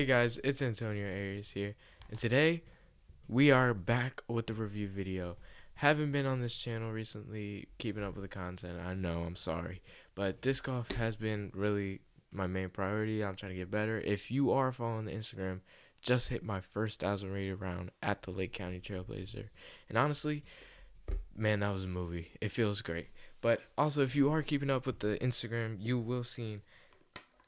Hey guys, it's Antonio Aries here, and today we are back with the review video. Haven't been on this channel recently, keeping up with the content. I know, I'm sorry, but disc golf has been really my main priority. I'm trying to get better. If you are following the Instagram, just hit my first 1,000 rated round at the Lake County Trailblazer, and honestly, man, that was a movie. It feels great. But also, if you are keeping up with the Instagram, you will see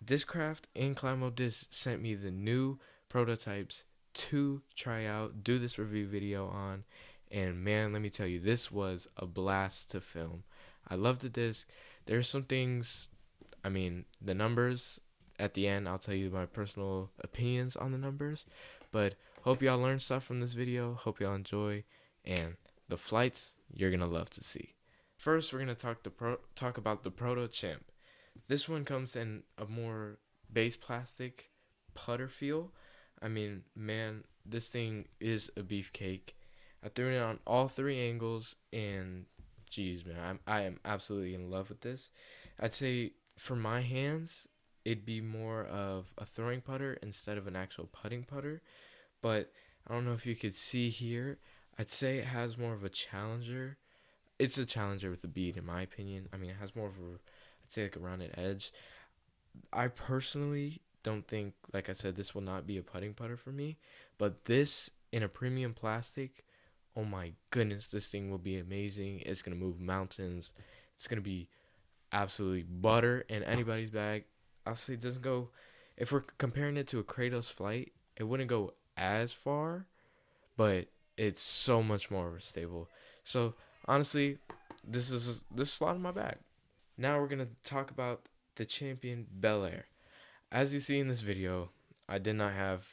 Discraft and Climo Disc sent me the new prototypes to try out, do this review video on, and man, let me tell you, this was a blast to film. I love the disc. There's some things, the numbers at the end, I'll tell you my personal opinions on the numbers, but hope y'all learned stuff from this video. Hope y'all enjoy, and the flights you're gonna love to see. First, we're gonna talk about the Proto Champ. This one comes in a more base plastic putter feel. Man, this thing is a beefcake. I threw it on all three angles, and geez, man, I am absolutely in love with this. I'd say for my hands, it'd be more of a throwing putter instead of an actual putting putter. But I don't know if you could see here. I'd say it has more of a challenger. It's a challenger with a bead, in my opinion. It has more of a, I'd say, like a rounded edge. I personally don't think, like I said, this will not be a putting putter for me. But this in a premium plastic, oh my goodness, this thing will be amazing. It's gonna move mountains. It's gonna be absolutely butter in anybody's bag. I'll say it doesn't go. If we're comparing it to a Kratos flight, it wouldn't go as far, but it's so much more stable. So honestly, this slot in my bag. Now we're gonna talk about the champion Bel Air. As you see in this video, I did not have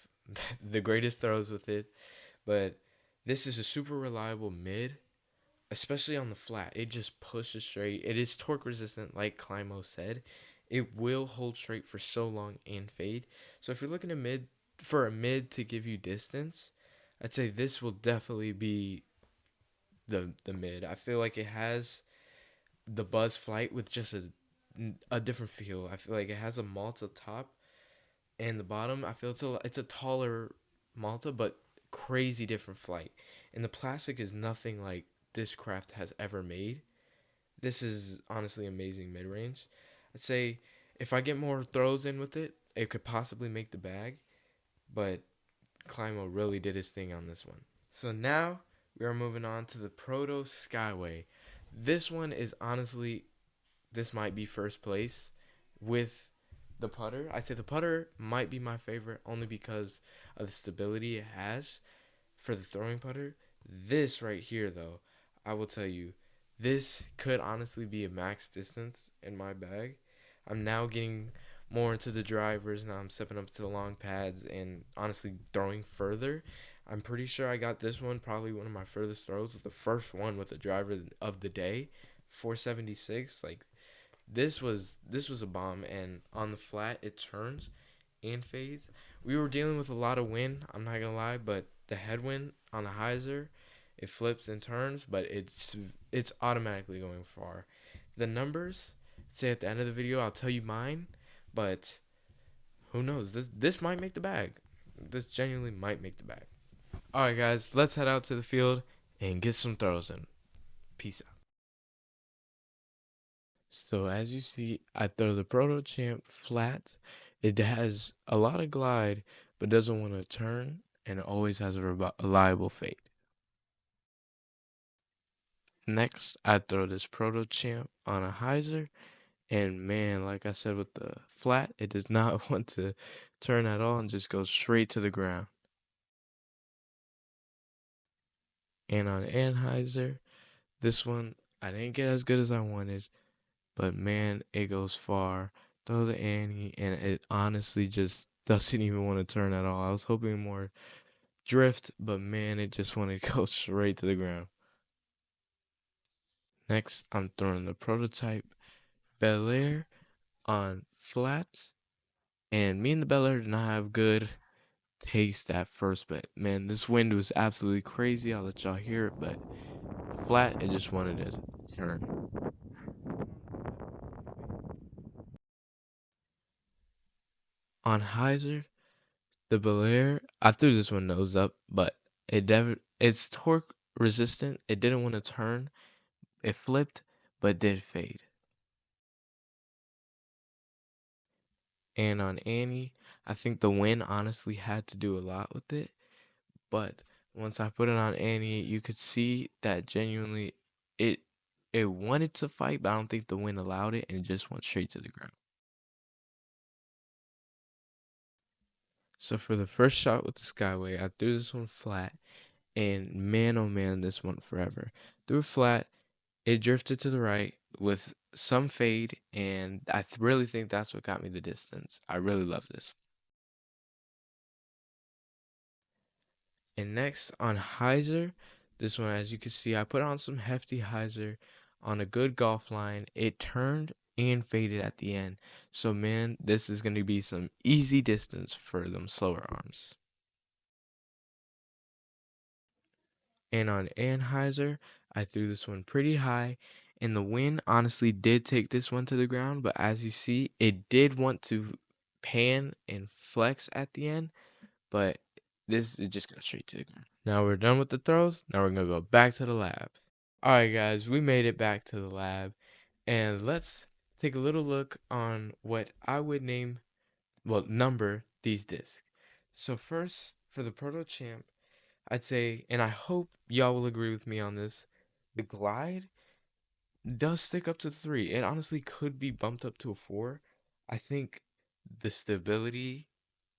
the greatest throws with it, but this is a super reliable mid, especially on the flat. It just pushes straight. It is torque resistant, like Climo said. It will hold straight for so long and fade. So if you're looking at mid for a mid to give you distance, I'd say this will definitely be the mid. I feel like it has the Buzz Flight with just a different feel. I feel like it has a Malta top and the bottom. I feel it's a taller Malta, but crazy different flight. And the plastic is nothing like Discraft has ever made. This is honestly amazing mid range. I'd say if I get more throws in with it, it could possibly make the bag. But Climo really did his thing on this one. So now we are moving on to the Proto Skyway. This one is honestly, this might be first place with the putter. I'd say the putter might be my favorite only because of the stability it has for the throwing putter. This right here, though, I will tell you, this could honestly be a max distance in my bag. I'm now getting more into the drivers. Now I'm stepping up to the long pads and honestly throwing further. I'm pretty sure I got this one probably one of my furthest throws, the first one with the driver of the day, 476. Like this was a bomb, and on the flat it turns and fades. We were dealing with a lot of wind, I'm not gonna lie, but the headwind on the hyzer, it flips and turns, but it's automatically going far. The numbers, say at the end of the video, I'll tell you mine, but who knows? This might make the bag. This genuinely might make the bag. All right, guys, let's head out to the field and get some throws in. Peace out. So as you see, I throw the Proto Champ flat. It has a lot of glide, but doesn't want to turn, and it always has a reliable fade. Next, I throw this Proto Champ on a hyzer, and man, like I said with the flat, it does not want to turn at all and just goes straight to the ground. And on Anheuser, this one, I didn't get as good as I wanted, but man, it goes far. Throw the Annie, and it honestly just doesn't even want to turn at all. I was hoping more drift, but man, it just wanted to go straight to the ground. Next, I'm throwing the prototype Bel Air on flats, and me and the Bel Air did not have good taste at first, but man, this wind was absolutely crazy. I'll let y'all hear it, but the flat, it just wanted to turn. On hyzer, The Belair, I threw this one nose up, but it's torque resistant. It didn't want to turn. It flipped, but did fade. And on Annie, I think the wind honestly had to do a lot with it. But once I put it on Annie, you could see that genuinely it it wanted to fight, but I don't think the wind allowed it, and it just went straight to the ground. So for the first shot with the Skyway, I threw this one flat, and man oh man, this one forever. Threw it flat, it drifted to the right with some fade, and really think that's what got me the distance. I really love this. And next on hyzer, this one, as you can see, I put on some hefty hyzer on a good golf line. It turned and faded at the end. So man, this is going to be some easy distance for them slower arms. And on Anheuser, I threw this one pretty high, and the wind honestly did take this one to the ground, but as you see, it did want to pan and flex at the end, but this it just got straight to the ground. Now we're done with the throws. Now we're gonna go back to the lab. All right, guys, we made it back to the lab, and let's take a little look on what I would name, well, number these discs. So first, for the Proto Champ, I'd say, and I hope y'all will agree with me on this, the glide does stick up to 3. It honestly could be bumped up to a 4. I think the stability,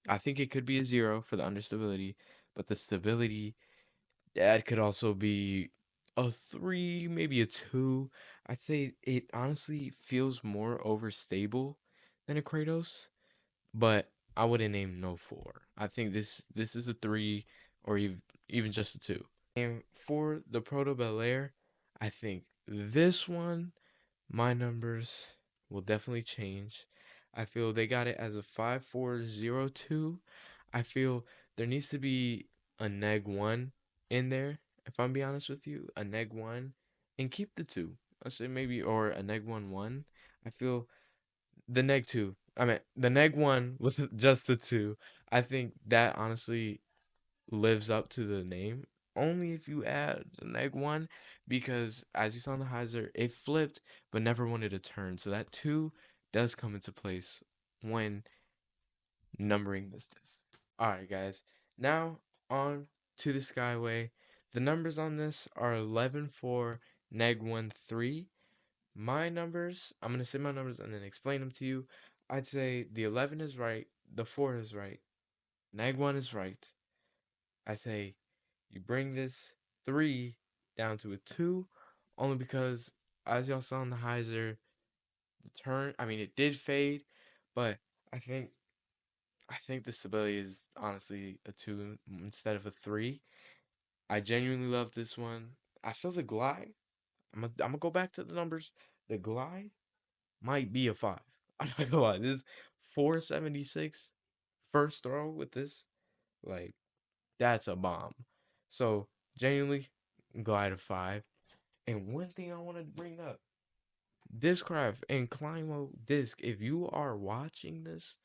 I think it could be a 0 for the understability, but the stability, that could also be a 3, maybe a 2. I'd say it honestly feels more overstable than a Kratos, but I wouldn't name no 4. I think this is a 3 or even just a 2. And for the Proto Bel Air, I think this one, my numbers will definitely change. I feel they got it as a 5402. I feel there needs to be a neg 1 in there, if I'm being honest with you, a neg 1, and keep the 2. I say maybe, or a neg 1 1. I feel the neg 2. I mean, the neg 1 with just the 2. I think that honestly lives up to the name only if you add the neg 1, because as you saw in the hyzer, it flipped but never wanted to turn, so that 2 does come into place when numbering this disc. Alright guys, now on to the Skyway. The numbers on this are 11 4 neg 1 3. My numbers, I'm going to say my numbers and then explain them to you. I'd say the 11 is right, the 4 is right, neg 1 is right. I say you bring this 3 down to a 2, only because, as y'all saw in the hyzer, the turn, I mean, it did fade, but I think I think the stability is honestly a 2 instead of a 3. I genuinely love this one. I feel the glide. I'm gonna go back to the numbers. The glide might be a 5. I'm not gonna lie. This 476 first throw with this, like, that's a bomb. So genuinely, glide a 5. And one thing I want to bring up, Discraft and Climo Disc, if you are watching this,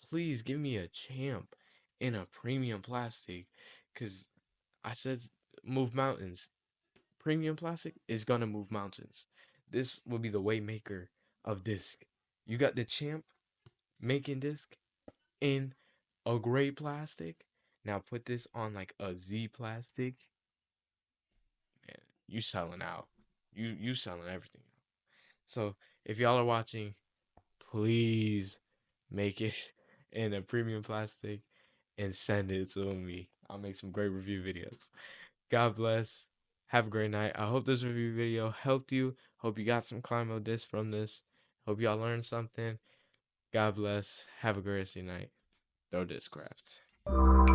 please give me a champ in a premium plastic. Because I said move mountains. Premium plastic is going to move mountains. This will be the way maker of disc. You got the champ making disc in a gray plastic. Now put this on like a Z plastic. Man, you selling out. You selling everything. So if y'all are watching, please make it in a premium plastic and send it to me. I'll make some great review videos. God bless. Have a great night. I hope this review video helped you. Hope you got some Climo disc from this. Hope y'all learned something. God bless. Have a great rest of your night. Throw Discraft.